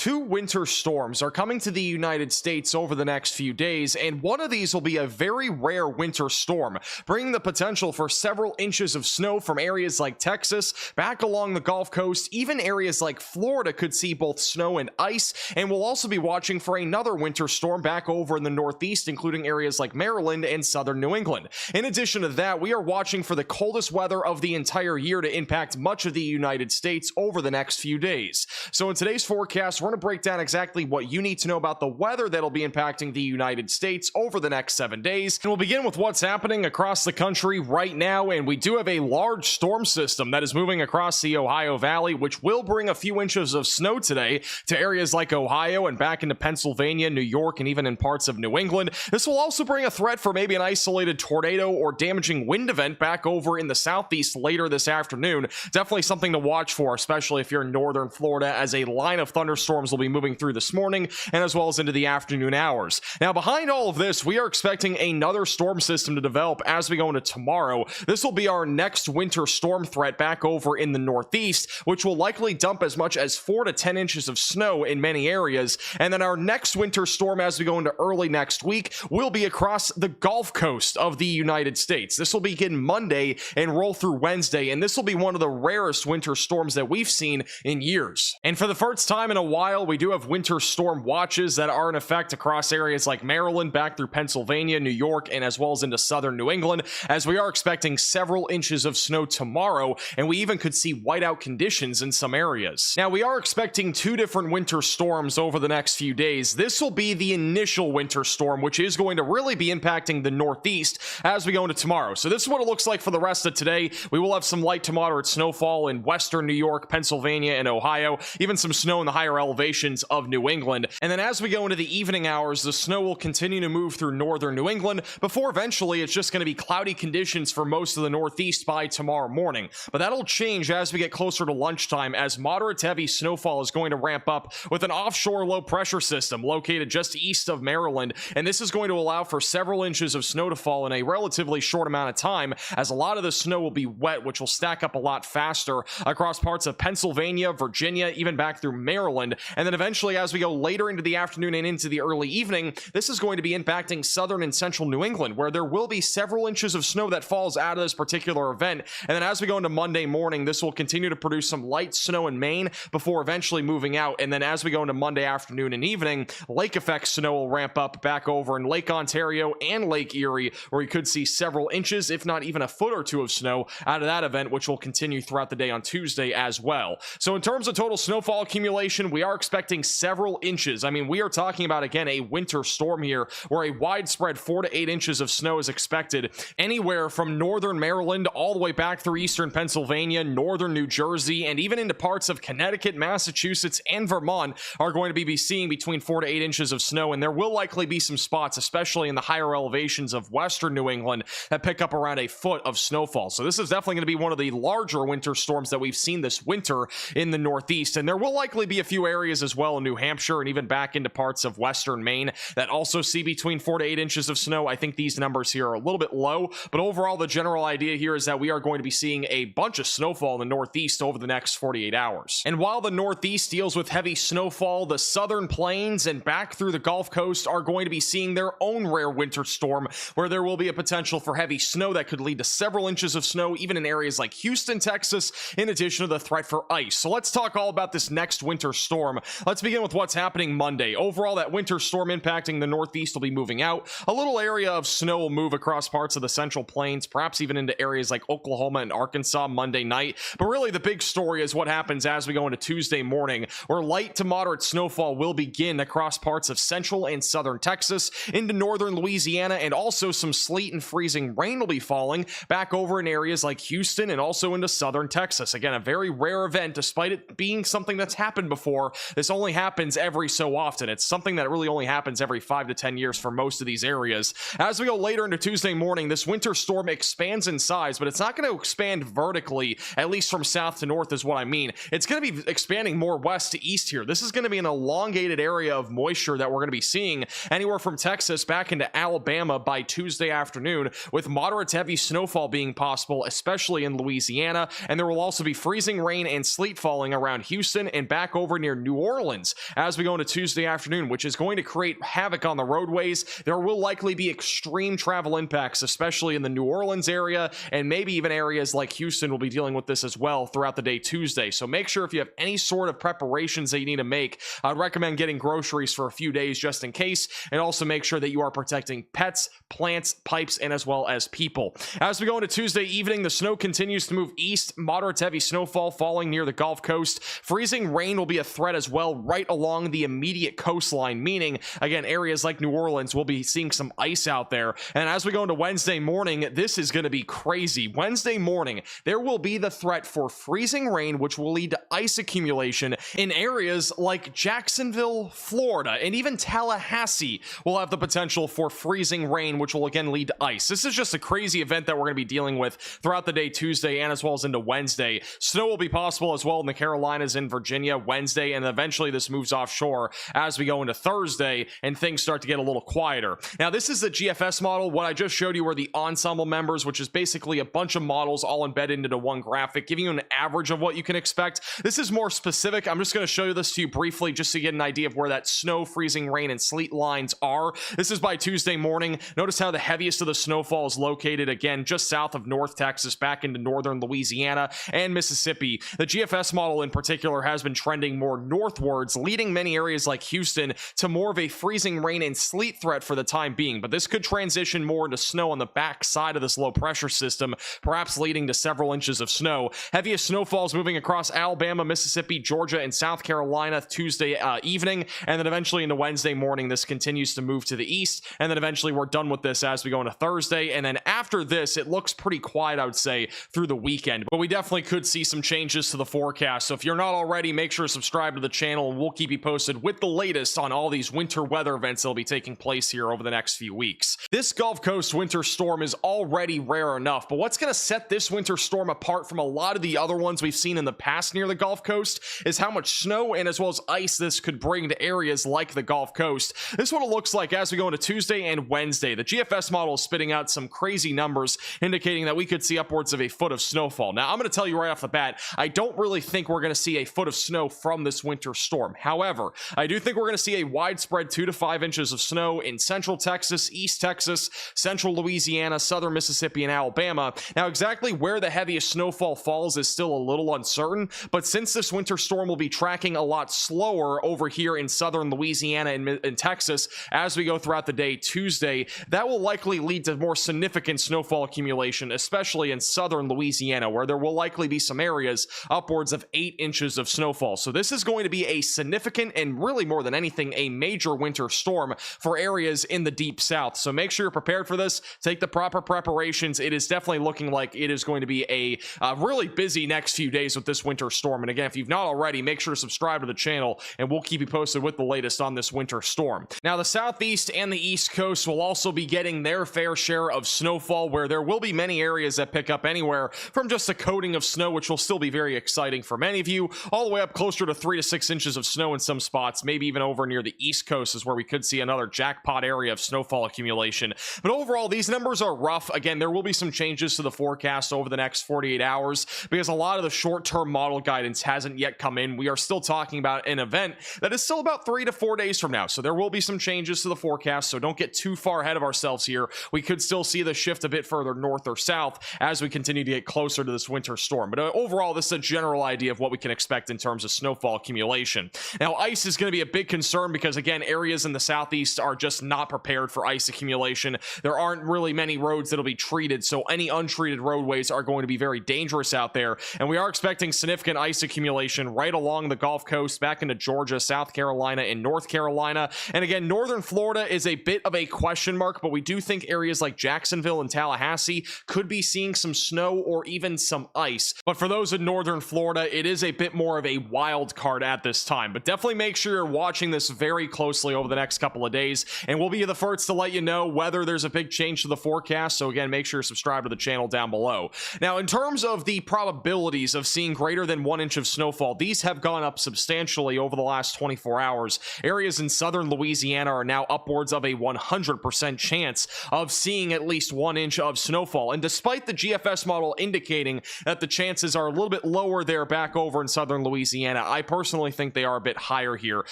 two winter storms are coming to the United States over the next few days, and one of these will be a very rare winter storm, bringing the potential for several inches of snow from areas like Texas, back along the Gulf Coast. Even areas like Florida could see both snow and ice, and we'll also be watching for another winter storm back over in the Northeast, including areas like Maryland and southern New England. In addition to that, we are watching for the coldest weather of the entire year to impact much of the United States over the next few days. So in today's forecast, we're going to break down exactly what you need to know about the weather that'll be impacting the United States over the next 7 days. And we'll begin with what's happening across the country right now, and we do have a large storm system that is moving across the Ohio Valley, which will bring a few inches of snow today to areas like Ohio and back into Pennsylvania, New York, and even in parts of New England. This will also bring a threat for maybe an isolated tornado or damaging wind event back over in the southeast later this afternoon. Definitely something to watch for, especially if you're in northern Florida, as a line of thunderstorms will be moving through this morning and as well as into the afternoon hours. Now, behind all of this, we are expecting another storm system to develop as we go into tomorrow. This will be our next winter storm threat back over in the Northeast, which will likely dump as much as 4 to 10 inches of snow in many areas. And then our next winter storm as we go into early next week will be across the Gulf Coast of the United States. This will begin Monday and roll through Wednesday, and this will be one of the rarest winter storms that we've seen in years. And for the first time in a while, we do have winter storm watches that are in effect across areas like Maryland, back through Pennsylvania, New York, and as well as into southern New England, as we are expecting several inches of snow tomorrow, and we even could see whiteout conditions in some areas. Now, we are expecting two different winter storms over the next few days. This will be the initial winter storm, which is going to really be impacting the Northeast as we go into tomorrow. So this is what it looks like for the rest of today. We will have some light to moderate snowfall in western New York, Pennsylvania, and Ohio, even some snow in the higher elevations of New England. And then as we go into the evening hours, the snow will continue to move through northern New England before eventually it's just going to be cloudy conditions for most of the Northeast by tomorrow morning. But that'll change as we get closer to lunchtime, as moderate to heavy snowfall is going to ramp up with an offshore low pressure system located just east of Maryland. And this is going to allow for several inches of snow to fall in a relatively short amount of time, as a lot of the snow will be wet, which will stack up a lot faster across parts of Pennsylvania, Virginia, even back through Maryland. And then eventually, as we go later into the afternoon and into the early evening, this is going to be impacting southern and central New England, where there will be several inches of snow that falls out of this particular event. And then as we go into Monday morning, this will continue to produce some light snow in Maine before eventually moving out. And then as we go into Monday afternoon and evening, lake effect snow will ramp up back over in Lake Ontario and Lake Erie, where you could see several inches, if not even a foot or two of snow out of that event, which will continue throughout the day on Tuesday as well. So in terms of total snowfall accumulation, we are expecting several inches. I mean, we are talking about, again, a winter storm here, where a widespread 4 to 8 inches of snow is expected anywhere from northern Maryland all the way back through eastern Pennsylvania, northern New Jersey, and even into parts of Connecticut, Massachusetts, and Vermont are going to be seeing between 4 to 8 inches of snow. And there will likely be some spots, especially in the higher elevations of western New England, that pick up around a foot of snowfall. So this is definitely going to be one of the larger winter storms that we've seen this winter in the Northeast. And there will likely be a few areas as well in New Hampshire and even back into parts of western Maine that also see between 4 to 8 inches of snow. I think these numbers here are a little bit low, but overall the general idea here is that we are going to be seeing a bunch of snowfall in the Northeast over the next 48 hours. And while the Northeast deals with heavy snowfall, the southern plains and back through the Gulf Coast are going to be seeing their own rare winter storm, where there will be a potential for heavy snow that could lead to several inches of snow, even in areas like Houston, Texas, in addition to the threat for ice. So let's talk all about this next winter storm. Let's begin with what's happening Monday. Overall, that winter storm impacting the Northeast will be moving out. A little area of snow will move across parts of the Central Plains, perhaps even into areas like Oklahoma and Arkansas Monday night. But really, the big story is what happens as we go into Tuesday morning, where light to moderate snowfall will begin across parts of central and southern Texas, into northern Louisiana, and also some sleet and freezing rain will be falling back over in areas like Houston and also into southern Texas. Again, a very rare event, despite it being something that's happened before. This only happens every so often. It's something that really only happens every 5 to 10 years for most of these areas. As we go later into Tuesday morning, this winter storm expands in size, but it's not going to expand vertically, at least from south to north is what I mean. It's going to be expanding more west to east here. This is going to be an elongated area of moisture that we're going to be seeing anywhere from Texas back into Alabama by Tuesday afternoon, with moderate to heavy snowfall being possible, especially in Louisiana. And there will also be freezing rain and sleet falling around Houston and back over near New New Orleans as we go into Tuesday afternoon, which is going to create havoc on the roadways. There will likely be extreme travel impacts, especially in the New Orleans area, and maybe even areas like Houston will be dealing with this as well throughout the day Tuesday. So make sure if you have any sort of preparations that you need to make, I'd recommend getting groceries for a few days just in case, and also make sure that you are protecting pets, plants, pipes, and as well as people. As we go into Tuesday evening, the snow continues to move east. Moderate to heavy snowfall falling near the Gulf Coast. Freezing rain will be a threat as well right along the immediate coastline, meaning, again, areas like New Orleans will be seeing some ice out there. And as we go into Wednesday morning, this is going to be crazy. Wednesday morning, there will be the threat for freezing rain, which will lead to ice accumulation in areas like Jacksonville, Florida, and even Tallahassee will have the potential for freezing rain, which will again lead to ice. This is just a crazy event that we're going to be dealing with throughout the day Tuesday and as well as into Wednesday. Snow will be possible as well in the Carolinas and Virginia Wednesday, and eventually this moves offshore as we go into Thursday and things start to get a little quieter. Now, this is the GFS model. What I just showed you were the ensemble members, which is basically a bunch of models all embedded into one graphic, giving you an average of what you can expect. This is more specific. I'm just going to show you this to you briefly just to get an idea of where that snow, freezing rain, and sleet lines are. This is by Tuesday morning. Notice how the heaviest of the snowfall is located, again, just south of North Texas, back into northern Louisiana and Mississippi. The GFS model in particular has been trending more northwards, leading many areas like Houston to more of a freezing rain and sleet threat for the time being. But this could transition more into snow on the back side of this low pressure system, perhaps leading to several inches of snow. Heaviest snowfalls moving across Alabama, Mississippi, Georgia, and South Carolina Tuesday evening, and then eventually into Wednesday morning, this continues to move to the east, and then eventually we're done with this as we go into Thursday, and then after this, it looks pretty quiet, I would say, through the weekend, but we definitely could see some changes to the forecast. So if you're not already, make sure to subscribe to the channel, and we'll keep you posted with the latest on all these winter weather events that will be taking place here over the next few weeks. This Gulf Coast winter storm is already rare enough, but what's going to set this winter storm apart from a lot of the other ones we've seen in the past near the Gulf Coast is how much snow and as well as ice this could bring to areas like the Gulf Coast. This is what it looks like as we go into Tuesday and Wednesday. The GFS model is spitting out some crazy numbers indicating that we could see upwards of a foot of snowfall. Now, I'm going to tell you right off the bat, I don't really think we're going to see a foot of snow from this winter storm. However, I do think we're going to see a widespread 2 to 5 inches of snow in central Texas, east Texas, central Louisiana, southern Mississippi, and Alabama. Now, exactly where the heaviest snowfall falls is still a little uncertain, but since this winter storm will be tracking a lot slower over here in southern Louisiana and Texas as we go throughout the day Tuesday, that will likely lead to more significant snowfall accumulation, especially in southern Louisiana, where there will likely be some areas upwards of 8 inches of snowfall. So this is going to be a significant and really more than anything, a major winter storm for areas in the deep south. So make sure you're prepared for this. Take the proper preparations. It is definitely looking like it is going to be a really busy next few days with this winter storm. And again, if you've not already, make sure to subscribe to the channel and we'll keep you posted with the latest on this winter storm. Now, the southeast and the east coast will also be getting their fair share of snowfall, where there will be many areas that pick up anywhere from just a coating of snow, which will still be very exciting for many of you, all the way up closer to 3 to 6 inches of snow in some spots, maybe even over near the east coast is where we could see another jackpot area of snowfall accumulation. But overall, these numbers are rough. Again, there will be some changes to the forecast over the next 48 hours because a lot of the short-term model guidance hasn't yet come in. We are still talking about an event that is still about 3 to 4 days from now, so there will be some changes to the forecast, so don't get too far ahead of ourselves here. We could still see the shift a bit further north or south as we continue to get closer to this winter storm. But overall, this is a general idea of what we can expect in terms of snowfall accumulation. Now, ice is going to be a big concern because, again, areas in the southeast are just not prepared for ice accumulation. There aren't really many roads that'll be treated, so any untreated roadways are going to be very dangerous out there, and we are expecting significant ice accumulation right along the Gulf Coast, back into Georgia, South Carolina, and North Carolina. And again, northern Florida is a bit of a question mark, but we do think areas like Jacksonville and Tallahassee could be seeing some snow or even some ice. But for those in northern Florida, it is a bit more of a wild card at this time. But definitely make sure you're watching this very closely over the next couple of days, and we'll be the first to let you know whether there's a big change to the forecast. So again, make sure you subscribe to the channel down below. Now, in terms of the probability probabilities of seeing greater than 1 inch of snowfall, these have gone up substantially over the last 24 hours. Areas in southern Louisiana are now upwards of a 100% chance of seeing at least 1 inch of snowfall. And despite the GFS model indicating that the chances are a little bit lower there back over in southern Louisiana, I personally think they are a bit higher here,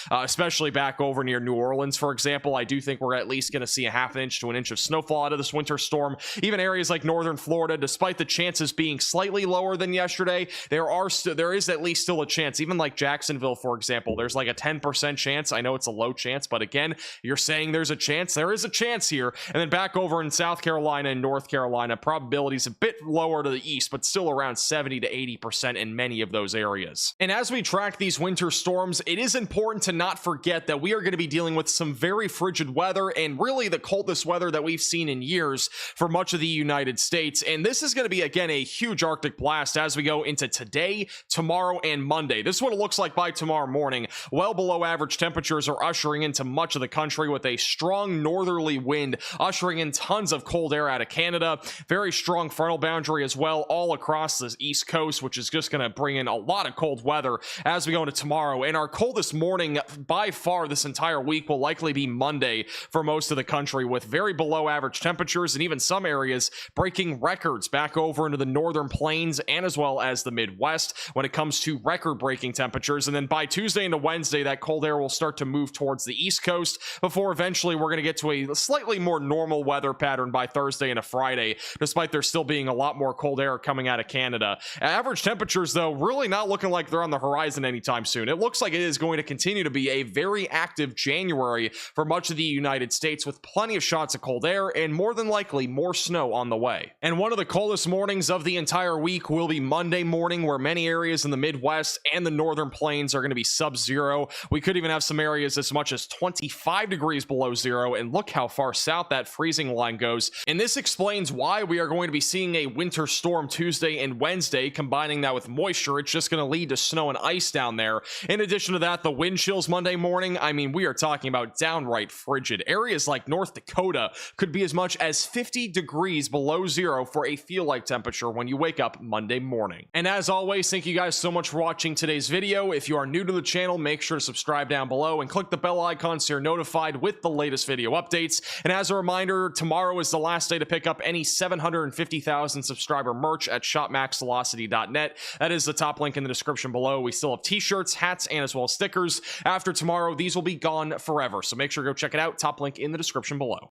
especially back over near New Orleans, for example. I do think we're at least going to see a half inch to an inch of snowfall out of this winter storm. Even areas like northern Florida, despite the chances being slightly lower than yesterday, there is at least still a chance. Even like Jacksonville, for example, there's like a 10% chance. I know it's a low chance, but again, you're saying there's a chance. There is a chance here. And then back over in South Carolina and North Carolina, probabilities a bit lower to the east, but still around 70 to 80% in many of those areas. And as we track these winter storms, it is important to not forget that we are going to be dealing with some very frigid weather, and really the coldest weather that we've seen in years for much of the United States. And this is going to be, again, a huge Arctic blast as we go into today, tomorrow, and Monday. This is what it looks like by tomorrow morning. Well below average temperatures are ushering into much of the country with a strong northerly wind, ushering in tons of cold air out of Canada. Very strong frontal boundary as well all across the East Coast, which is just going to bring in a lot of cold weather as we go into tomorrow. And our coldest morning by far this entire week will likely be Monday for most of the country, with very below average temperatures and even some areas breaking records back over into the northern plains and as well as the Midwest when it comes to record-breaking temperatures. And then by Tuesday into Wednesday, that cold air will start to move towards the East Coast before eventually we're going to get to a slightly more normal weather pattern by Thursday and a Friday, despite there still being a lot more cold air coming out of Canada. Average temperatures, though, really not looking like they're on the horizon anytime soon. It looks like it is going to continue to be a very active January for much of the United States, with plenty of shots of cold air and more than likely more snow on the way. And one of the coldest mornings of the entire week will be Monday morning, where many areas in the Midwest and the northern plains are going to be sub-zero. We could even have some areas as much as 25 degrees below zero, and look how far south that freezing line goes. And this explains why we are going to be seeing a winter storm Tuesday and Wednesday. Combining that with moisture, it's just going to lead to snow and ice down there. In addition to that, the wind chills Monday morning, I mean, we are talking about downright frigid. Areas like North Dakota could be as much as 50 degrees below zero for a feel-like temperature when you wake up Monday morning. And as always, thank you guys so much for watching today's video. If you are new to the channel, make sure to subscribe down below and click the bell icon so you're notified with the latest video updates. And as a reminder, tomorrow is the last day to pick up any 750,000 subscriber merch at shopmaxvelocity.net. That is the top link in the description below. We still have t-shirts, hats, and as well as stickers. After tomorrow, these will be gone forever, so make sure to go check it out. Top link in the description below.